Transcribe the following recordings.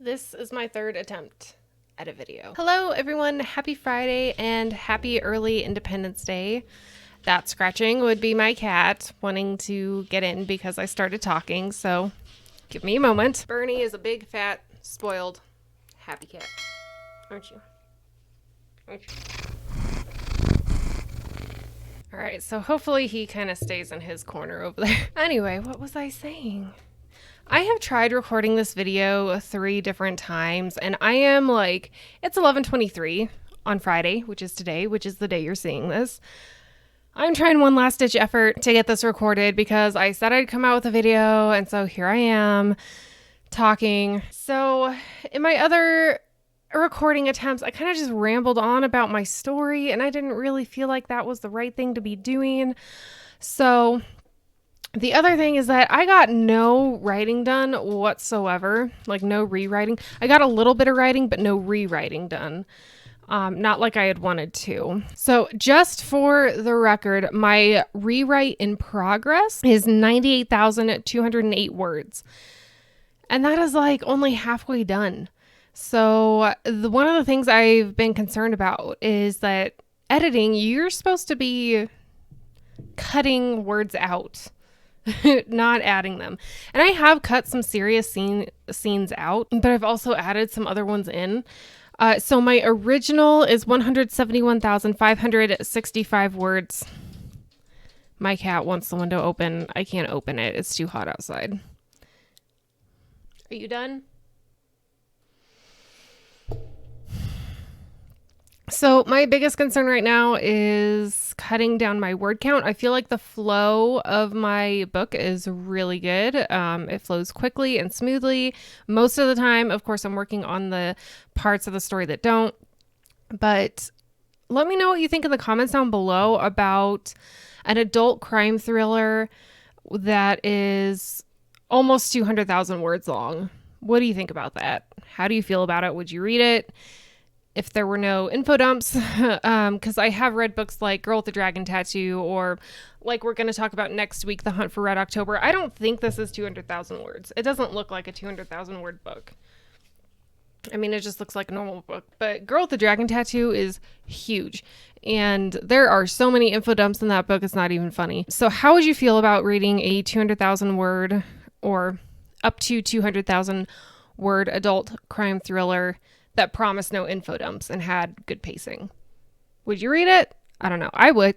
This is my third attempt at a video. Hello everyone, happy Friday and happy early Independence Day. That scratching would be my cat wanting to get in because I started talking, so give me a moment. Bernie is a big, fat, spoiled, happy cat. Aren't you? Aren't you? Alright, so hopefully he kind of stays in his corner over there. Anyway, what was I saying? I have tried recording this video 3 different times, and I am like, it's 11:23 on Friday, which is today, which is the day you're seeing this. I'm trying one last ditch effort to get this recorded because I said I'd come out with a video, and so here I am talking. So in my other recording attempts, I kind of just rambled on about my story, and I didn't really feel like that was the right thing to be doing. So the other thing is that I got no writing done whatsoever, like no rewriting. I got a little bit of writing, but no rewriting done. Not like I had wanted to. So just for the record, my rewrite in progress is 98,208 words. And that is like only halfway done. So one of the things I've been concerned about is that editing, you're supposed to be cutting words out. Not adding them. And I have cut some serious scenes out, but I've also added some other ones in. So my original is 171,565 words. My cat wants the window open. I can't open it. It's too hot outside. Are you done? So my biggest concern right now is cutting down my word count. I feel like the flow of my book is really good. It flows quickly and smoothly. Most of the time, of course, I'm working on the parts of the story that don't. But let me know what you think in the comments down below about an adult crime thriller that is almost 200,000 words long. What do you think about that? How do you feel about it? Would you read it? If there were no info dumps, because I have read books like Girl with the Dragon Tattoo, or like we're going to talk about next week, The Hunt for Red October. I don't think this is 200,000 words. It doesn't look like a 200,000 word book. I mean, it just looks like a normal book, but Girl with the Dragon Tattoo is huge. And there are so many info dumps in that book, it's not even funny. So how would you feel about reading a 200,000 word or up to 200,000 word adult crime thriller that promised no info dumps and had good pacing? Would you read it? I don't know. I would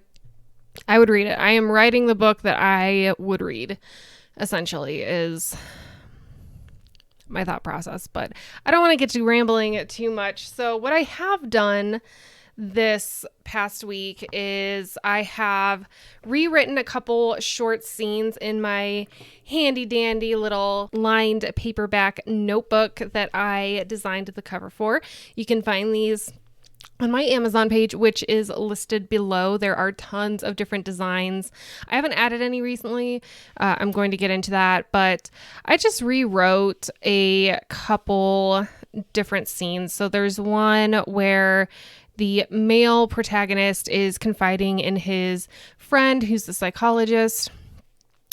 read it. I am writing the book that I would read, essentially, is my thought process. But I don't want to get to rambling too much. So what I have done this past week is I have rewritten a couple short scenes in my handy dandy little lined paperback notebook that I designed the cover for. You can find these on my Amazon page, which is listed below. There are tons of different designs. I haven't added any recently. I'm going to get into that, but I just rewrote a couple different scenes. So there's one where the male protagonist is confiding in his friend, who's the psychologist,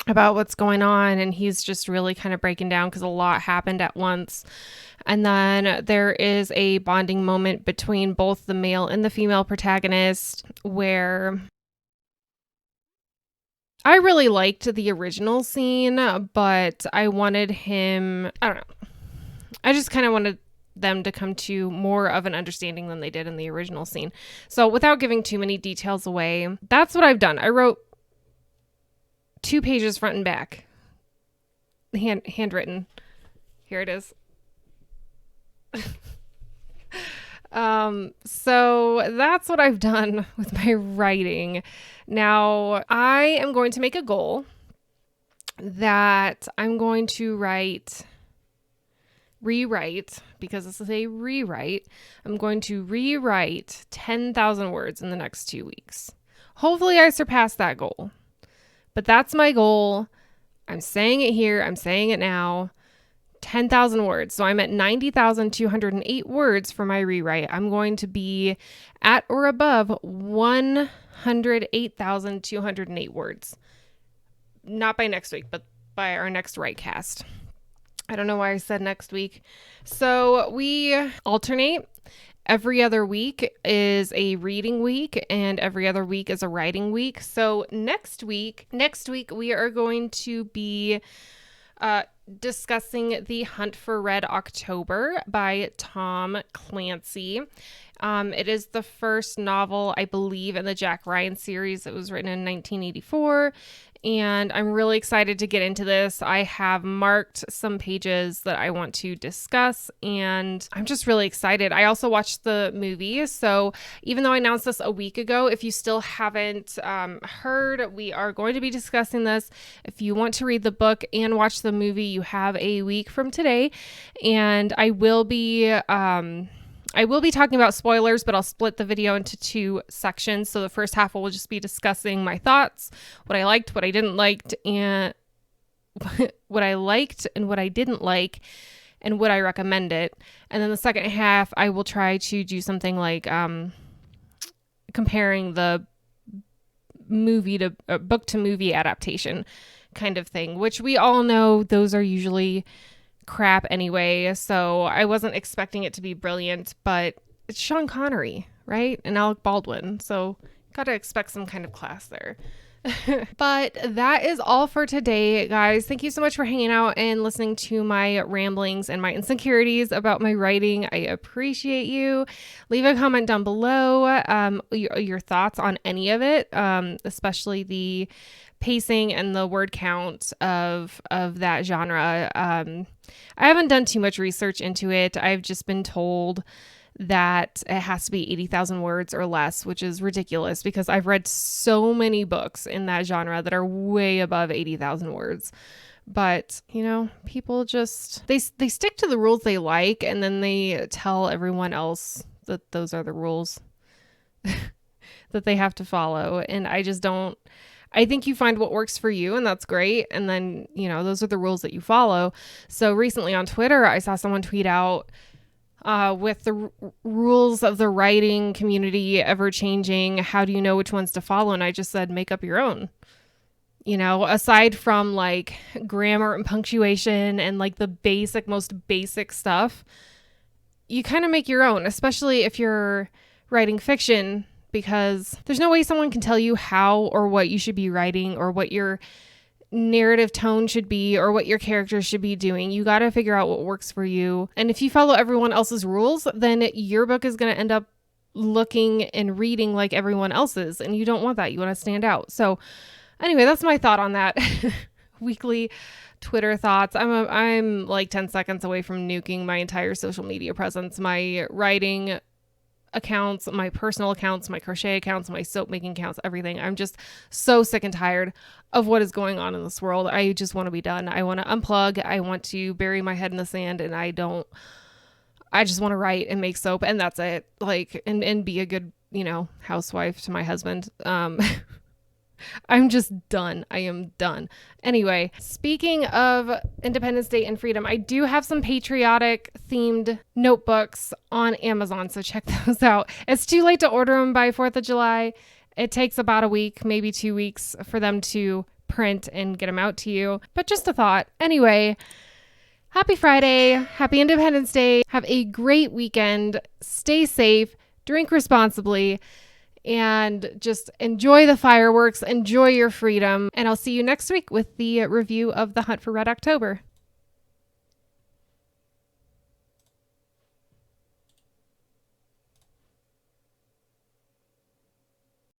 about what's going on, and he's just really kind of breaking down because a lot happened at once. And then there is a bonding moment between both the male and the female protagonist where I really liked the original scene, but I wanted him, I don't know, I just kind of wanted them to come to more of an understanding than they did in the original scene. So without giving too many details away, that's what I've done. I wrote 2 pages front and back, handwritten. Here it is. So that's what I've done with my writing. Now I am going to make a goal that I'm going to rewrite, because this is a rewrite. I'm going to rewrite 10,000 words in the next 2 weeks. Hopefully I surpass that goal, but that's my goal. I'm saying it here. I'm saying it now. 10,000 words. So I'm at 90,208 words for my rewrite. I'm going to be at or above 108,208 words. Not by next week, but by our next Writecast. I don't know why I said next week. So we alternate. Every other week is a reading week and every other week is a writing week. So next week we are going to be discussing The Hunt for Red October by Tom Clancy. It is the first novel, I believe, in the Jack Ryan series. It was written in 1984, and I'm really excited to get into this. I have marked some pages that I want to discuss, and I'm just really excited. I also watched the movie, so even though I announced this a week ago, if you still haven't heard, we are going to be discussing this. If you want to read the book and watch the movie, you have a week from today, and I will be talking about spoilers, but I'll split the video into two sections. So the first half will just be discussing my thoughts, what I liked, what I didn't like, and what I liked and what I didn't like, and would I recommend it. And then the second half, I will try to do something like comparing the movie to book to movie adaptation kind of thing, which we all know those are usually crap anyway, so I wasn't expecting it to be brilliant, but it's Sean Connery, right? And Alec Baldwin, so gotta expect some kind of class there. But that is all for today, guys. Thank you so much for hanging out and listening to my ramblings and my insecurities about my writing. I appreciate you. Leave a comment down below, your thoughts on any of it, especially the pacing and the word count of that genre. I haven't done too much research into it. I've just been told that it has to be 80,000 words or less, which is ridiculous because I've read so many books in that genre that are way above 80,000 words. But, you know, people just, they stick to the rules they like, and then they tell everyone else that those are the rules that they have to follow. And I just don't. I think you find what works for you, and that's great. And then, you know, those are the rules that you follow. So recently on Twitter, I saw someone tweet out, with the rules of the writing community ever changing, how do you know which ones to follow? And I just said, make up your own. You know, aside from like grammar and punctuation and like the most basic stuff, you kind of make your own, especially if you're writing fiction, because there's no way someone can tell you how or what you should be writing or what your narrative tone should be or what your characters should be doing. You got to figure out what works for you. And if you follow everyone else's rules, then your book is going to end up looking and reading like everyone else's. And you don't want that. You want to stand out. So anyway, that's my thought on that. Weekly Twitter thoughts. I'm like 10 seconds away from nuking my entire social media presence, my writing accounts, my personal accounts, my crochet accounts, my soap making accounts, everything. I'm just so sick and tired of what is going on in this world. I just want to be done. I want to unplug. I want to bury my head in the sand, and I just want to write and make soap, and that's it. Like, and be a good, you know, housewife to my husband. I'm just done. I am done. Anyway, speaking of Independence Day and freedom, I do have some patriotic themed notebooks on Amazon, so check those out. It's too late to order them by 4th of July. It takes about a week, maybe 2 weeks for them to print and get them out to you. But just a thought. Anyway, happy Friday. Happy Independence Day. Have a great weekend. Stay safe. Drink responsibly. And just enjoy the fireworks, enjoy your freedom, and I'll see you next week with the review of The Hunt for Red October.